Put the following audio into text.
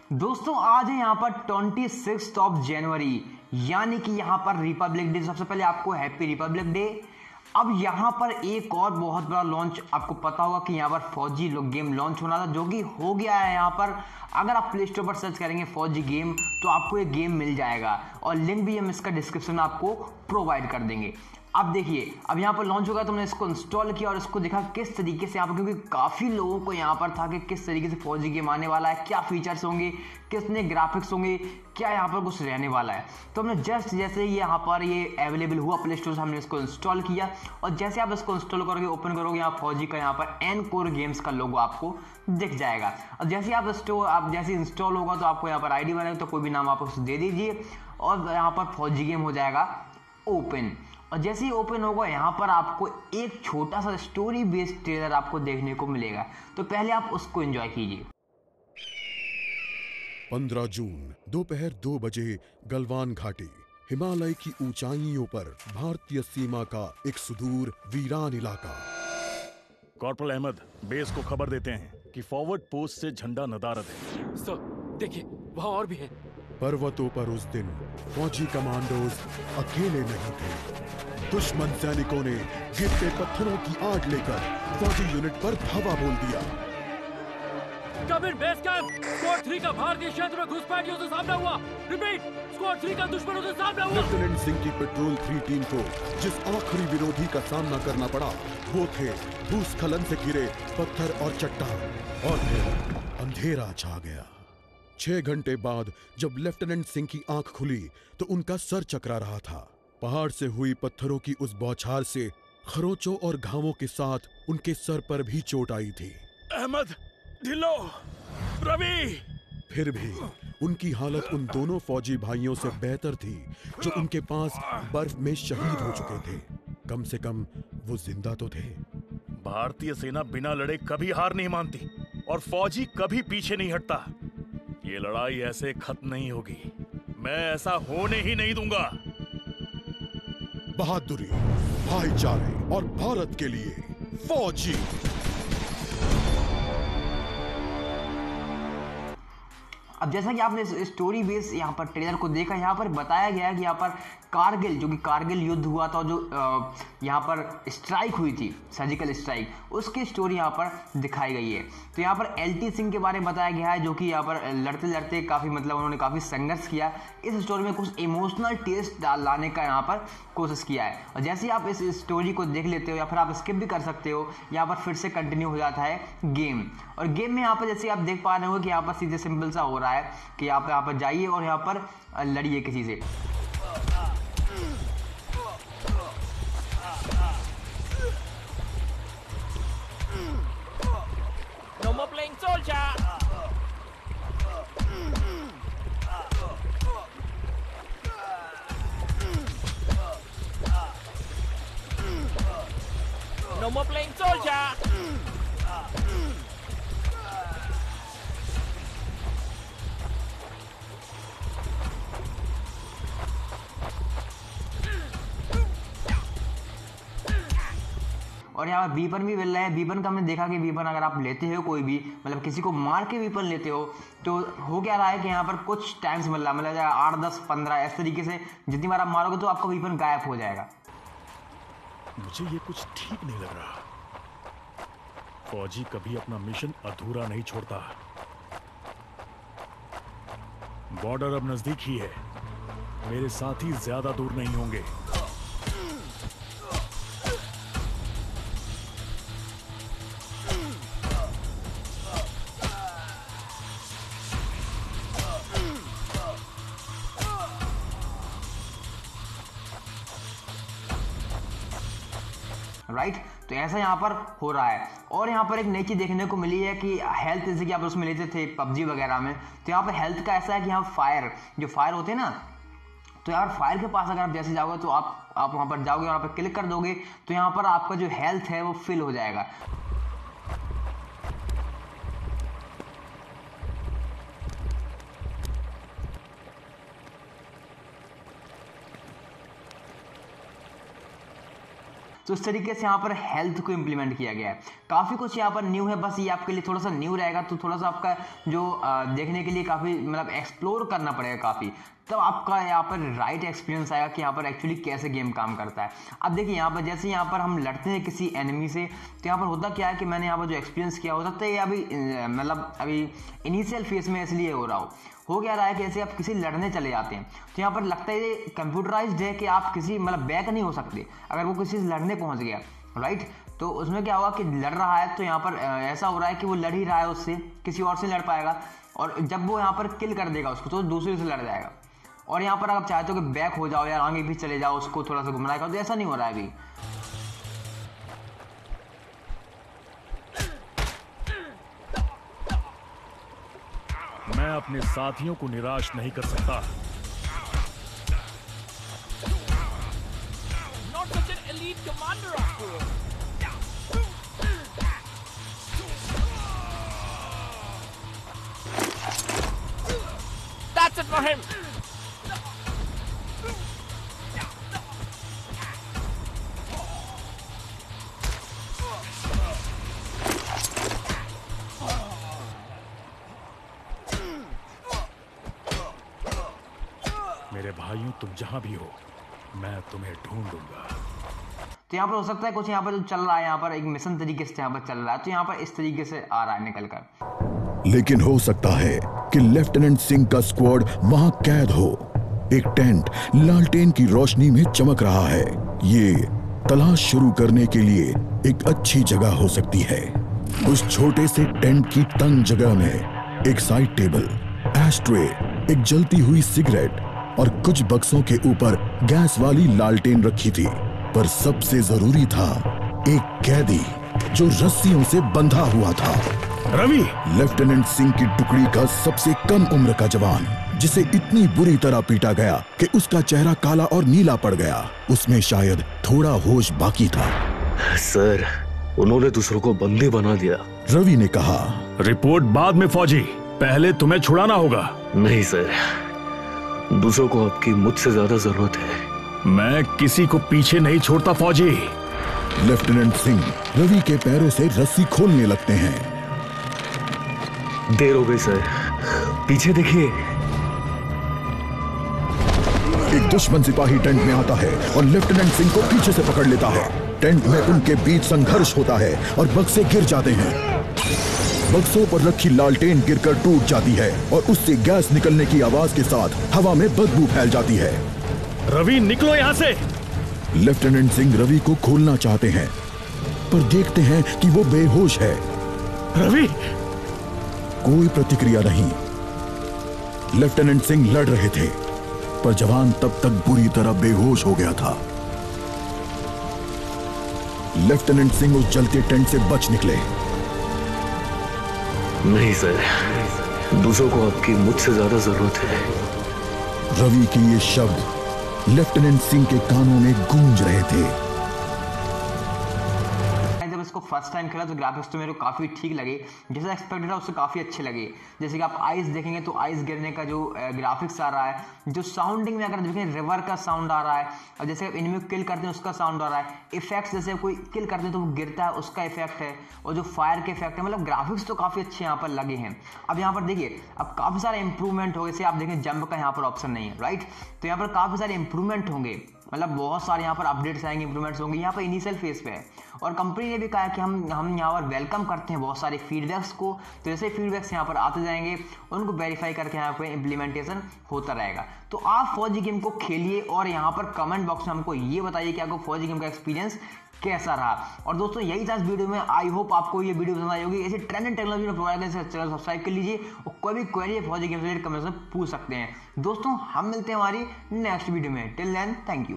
दोस्तों आज है यहाँ पर 26 ऑफ जनवरी, यानी कि यहाँ पर रिपब्लिक डे। सबसे पहले आपको हैप्पी रिपब्लिक डे। अब यहाँ पर एक और बहुत बड़ा लॉन्च, आपको पता होगा कि यहाँ पर फौजी गेम लॉन्च होना था, जो कि हो गया है। यहाँ पर अगर आप प्ले स्टोर पर सर्च करेंगे फौजी गेम तो आपको ये गेम मिल जाएगा, और लिंक भी हम इसका डिस्क्रिप्शन में आपको प्रोवाइड कर देंगे। अब देखिए, अब यहाँ पर लॉन्च होगा तो हमने इसको इंस्टॉल किया और इसको देखा किस तरीके से यहाँ पर, क्योंकि काफ़ी लोगों को यहाँ पर था कि किस तरीके से फौजी गेम आने वाला है, क्या फीचर्स होंगे, कितने ग्राफिक्स होंगे, क्या यहाँ पर कुछ रहने वाला है। तो हमने जस्ट जैसे ही यहाँ पर ये अवेलेबल हुआ प्ले स्टोर से, हमने इसको इंस्टॉल किया, और जैसे आप इसको इंस्टॉल करोगे, ओपन करोगे, यहाँ फौजी का यहाँ पर एनकोर गेम्स का लोगो आपको दिख जाएगा। और जैसे आप जैसे इंस्टॉल होगा तो आपको यहाँ पर आईडी बनाएगा, तो कोई भी नाम आप उसको दे दीजिए, और यहाँ पर फौजी गेम हो जाएगा ओपन। और जैसे ही ओपन होगा यहाँ पर आपको एक छोटा सा स्टोरी बेस्ड ट्रेलर आपको देखने को मिलेगा, तो पहले आप उसको एंजॉय कीजिए। 15 जून दोपहर 2 बजे गलवान घाटी, हिमालय की ऊंचाइयों पर भारतीय सीमा का एक सुदूर वीरान इलाका। कॉर्पोरल अहमद, बेस को खबर देते हैं कि फॉरवर्ड पोस्ट से झंडा नदारद है। सर देखिए, वहाँ और भी है। पर्वतों पर उस दिन फौजी कमांडोज अकेले नहीं थे। दुश्मन सैनिकों ने गिरते पत्थरों की आग लेकर फौजी यूनिट पर धावा बोल दिया। कमिंग बेस कैंप, स्क्वाड 3 का भारतीय क्षेत्र में घुसपैठियों से सामना हुआ। रिपीट, स्क्वाड 3 का दुश्मनों से सामना हुआ। लेफ्टिनेंट सिंह की पेट्रोल 3 टीम को जिस आखिरी विरोधी का सामना करना पड़ा, वो थे भूस्खलन से घिरे पत्थर और चट्टान। और फिर अंधेरा छा गया। 6 घंटे बाद जब लेफ्टिनेंट सिंह की आंख खुली तो उनका सर चकरा रहा था। पहाड़ से हुई पत्थरों की उस बौछार से खरोचों और घावों के साथ उनके सर पर भी चोट आई थी। अहमद, ढिल्लो, रवि। फिर भी उनकी हालत उन दोनों फौजी भाइयों से बेहतर थी जो उनके पास बर्फ में शहीद हो चुके थे। कम से कम वो जिंदा तो थे। भारतीय सेना बिना लड़े कभी हार नहीं मानती, और फौजी कभी पीछे नहीं हटता। ये लड़ाई ऐसे खत्म नहीं होगी। मैं ऐसा होने ही नहीं दूंगा। बहादुरी, भाईचारे और भारत के लिए फौजी। अब जैसा कि आपने स्टोरी बेस यहाँ पर ट्रेलर को देखा, यहाँ पर बताया गया है कि यहाँ पर कारगिल, जो कि कारगिल युद्ध हुआ था, जो यहाँ पर स्ट्राइक हुई थी, सर्जिकल स्ट्राइक, उसकी स्टोरी यहाँ पर दिखाई गई है। तो यहाँ पर LT सिंह के बारे में बताया गया है, जो कि यहाँ पर लड़ते लड़ते काफ़ी उन्होंने काफ़ी संघर्ष किया। इस स्टोरी में कुछ इमोशनल टेस्ट लाने का यहाँ पर कोशिश किया है। और जैसे ही आप इस स्टोरी को देख लेते हो या फिर आप स्किप भी कर सकते हो, यहाँ पर फिर से कंटिन्यू हो जाता है गेम। और गेम में यहाँ पर जैसे आप देख पा रहे हो कि यहाँ पर सीधे सिंपल सा हो रहा है कि आप यहाँ पर जाइए और यहाँ पर लड़िए किसी से। No more playing soldier. No more playing soldier. और यहाँ पर वीपन भी मिल रहा है। वीपन का हमने देखा कि वीपन अगर आप लेते हो, कोई भी किसी को मार के वीपन लेते हो, तो हो क्या रहा है कि यहाँ पर कुछ टाइम्स मिल रहा है, 8, 10, 15 इस तरीके से जितनी बार आप मारोगे तो आपका वीपन गायब हो जाएगा। मुझे ये कुछ ठीक नहीं लग रहा। फौजी कभी अपना मिशन अधूरा नहीं छोड़ता। बॉर्डर अब नजदीक ही है। मेरे साथी ज्यादा दूर नहीं होंगे। राइट, तो ऐसा यहाँ पर हो रहा है। और यहाँ पर एक नई चीज़ देखने को मिली है कि हेल्थ, जैसे कि आप उसमें लेते थे PUBG वगैरह में, तो यहाँ पर हेल्थ का ऐसा है कि यहाँ फायर होते हैं ना, तो यार फायर के पास अगर आप जैसे जाओगे तो आप वहाँ पर जाओगे और वहाँ पर क्लिक कर दोगे तो यहाँ पर आपका जो हेल्थ है वो फिल हो जाएगा। तो इस तरीके से यहाँ पर हेल्थ को इम्प्लीमेंट किया गया है। काफ़ी कुछ यहाँ पर न्यू है, बस ये आपके लिए थोड़ा सा न्यू रहेगा, तो थोड़ा सा आपका जो देखने के लिए काफ़ी मतलब एक्सप्लोर करना पड़ेगा काफ़ी, तब आपका यहाँ पर राइट एक्सपीरियंस आएगा कि यहाँ पर एक्चुअली कैसे गेम काम करता है। अब देखिए यहाँ पर जैसे यहाँ पर हम लड़ते हैं किसी एनिमी से, तो यहाँ पर होता क्या है कि मैंने यहाँ पर जो एक्सपीरियंस किया, हो सकता है ये अभी मतलब अभी इनिशियल फेज में इसलिए हो रहा हो क्या रहा है कि जैसे आप किसी लड़ने चले जाते हैं तो यहाँ पर लगता है ये कंप्यूटराइज्ड है कि आप किसी मतलब बैक नहीं हो सकते अगर वो किसी से लड़ने पहुंच गया, राइट। तो उसमें क्या हुआ कि लड़ रहा है तो यहाँ पर ऐसा हो रहा है कि वो लड़ ही रहा है, उससे किसी और से लड़ पाएगा, और जब वो यहाँ पर किल कर देगा उसको तो दूसरे से लड़ जाएगा। और यहाँ पर आप चाहते हो कि बैक हो जाओ या आगे भी चले जाओ, उसको थोड़ा सा घुमाया करो, तो ऐसा नहीं हो रहा है अभी। मैं अपने साथियों को निराश नहीं कर सकता। Not such an elite commander after all. That's it for him. मेरे भाइयों, तुम जहां भी हो, मैं तुम्हें ढूंढूंगा। तो यहाँ पर हो सकता है कुछ यहाँ पर जो चल रहा है, यहाँ पर एक मिशन तरीके से यहाँ पर चल रहा है, तो यहाँ पर इस तरीके से आ रहा है निकल कर। लेकिन हो सकता है कि लेफ्टिनेंट सिंह का स्क्वाड वहां कैद हो। एक टेंट लालटेन की रोशनी में चमक रहा है। ये तलाश शुरू करने के लिए एक अच्छी जगह हो सकती है। उस छोटे से टेंट की तंग जगह में एक साइड टेबल, एस्ट्रे, एक जलती हुई सिगरेट और कुछ बक्सों के ऊपर गैस वाली लालटेन रखी थी। पर सबसे जरूरी था एक कैदी जो रस्सियों से बंधा हुआ था। रवि, लेफ्टिनेंट सिंह की टुकड़ी का सबसे कम उम्र का जवान, जिसे इतनी बुरी तरह पीटा गया कि उसका चेहरा काला और नीला पड़ गया। उसमें शायद थोड़ा होश बाकी था। सर, उन्होंने दूसरों को बंदी बना दिया। रवि ने कहा, रिपोर्ट बाद में फौजी, पहले तुम्हें छुड़ाना होगा। नहीं सर, दूसरों को आपकी मुझसे ज्यादा जरूरत है। मैं किसी को पीछे नहीं छोड़ता फौजी। लेफ्टिनेंट सिंह रवि के पैरों से रस्सी खोलने लगते हैं। देर हो गई सर, पीछे देखिए। एक दुश्मन सिपाही टेंट में आता है और लेफ्टिनेंट सिंह को पीछे से पकड़ लेता है। टेंट में उनके बीच संघर्ष होता है और बक्से गिर जाते हैं। बक्सों पर रखी लालटेन गिरकर टूट जाती है और उससे गैस निकलने की आवाज के साथ हवा में बदबू फैल जाती है। रवि, निकलो यहाँ से। लेफ्टिनेंट सिंह रवि को खोलना चाहते हैं, पर देखते हैं कि वो बेहोश है। रवि, कोई प्रतिक्रिया नहीं। लेफ्टिनेंट सिंह लड़ रहे थे, पर जवान तब तक बुरी तरह बेहोश हो गया था। लेफ्टिनेंट सिंह उस जलते टेंट से बच निकले। नहीं सर, दूसरों को आपकी मुझसे ज्यादा जरूरत है। रवि के ये शब्द लेफ्टिनेंट सिंह के कानों में गूंज रहे थे। जब इसको फर्स्ट टाइम खेला तो ग्राफिक्स तो मेरे को काफ़ी ठीक लगे, जैसा एक्सपेक्टेड था उससे काफ़ी अच्छे लगे। जैसे कि आप आइस देखेंगे तो आइस गिरने का जो ग्राफिक्स आ रहा है, जो साउंडिंग में अगर देखें रिवर का साउंड आ रहा है, और जैसे आप इनमें किल करते हैं उसका साउंड आ रहा है। इफेक्ट्स जैसे कोई किल करते हैं तो वो गिरता है उसका इफेक्ट है, और जो फायर के इफेक्ट है, मतलब ग्राफिक्स तो काफ़ी अच्छे यहाँ पर लगे हैं। अब यहाँ पर देखिए अब काफ़ी सारे इंप्रूवमेंट हो गए। जैसे आप देखें जंप का यहाँ पर ऑप्शन नहीं है, राइट। तो यहाँ पर काफ़ी सारे इंप्रूवमेंट होंगे, मतलब बहुत सारे यहाँ पर अपडेट्स आएंगे, इंप्रूवमेंट्स होंगे। यहाँ पर इनिशियल फेज पे है और कंपनी ने भी कहा है कि हम यहाँ पर वेलकम करते हैं बहुत सारे फीडबैक्स को। तो जैसे फीडबैक्स यहाँ पर आते जाएंगे उनको वेरीफाई करके यहाँ पर इम्प्लीमेंटेशन होता रहेगा। तो आप फौजी गेम को खेलिए और यहाँ पर कमेंट बॉक्स में हमको ये बताइए कि आपको फौजी गेम का एक्सपीरियंस कैसा रहा। और दोस्तों यही था इस वीडियो में। आई होप आपको ये वीडियो पसंद आई होगी। ऐसे ट्रेंड एंड टेक्नोलॉजी में प्रोवाइड करने से चैनल सब्सक्राइब कर लीजिए और कोई भी क्वेरी है फौजी गेम से रिलेटेड कमेंट्स में पूछ सकते हैं। दोस्तों हम मिलते हैं हमारी नेक्स्ट वीडियो में। Till then thank you.